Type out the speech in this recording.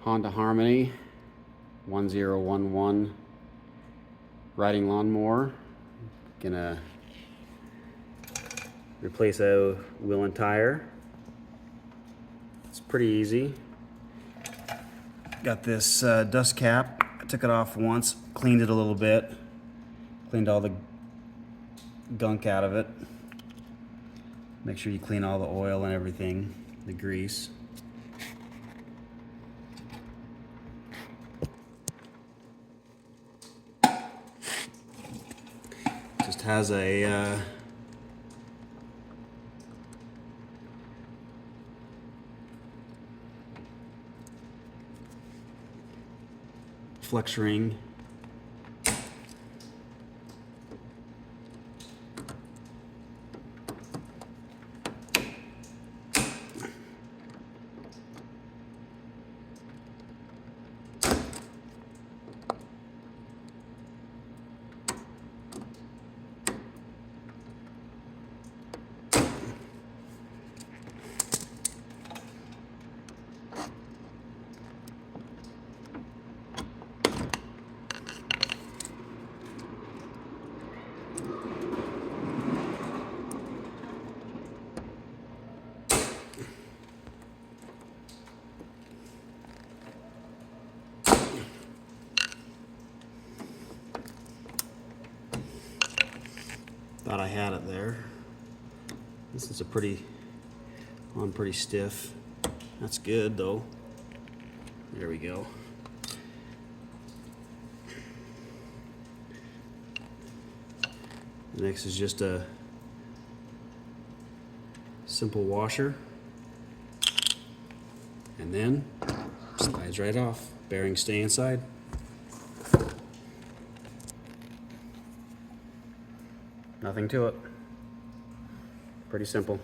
Honda Harmony 1011 riding lawnmower. Gonna replace a wheel and tire. It's pretty easy. Got this dust cap. I took it off once, cleaned it a little bit, cleaned all the gunk out of it. Make sure you clean all the oil and everything, the grease. Just has a flex ring. Thought I had it there. This is pretty stiff. That's good though. There we go. Next is just a simple washer, and then slides right off. Bearings stay inside. Nothing to it. Pretty simple.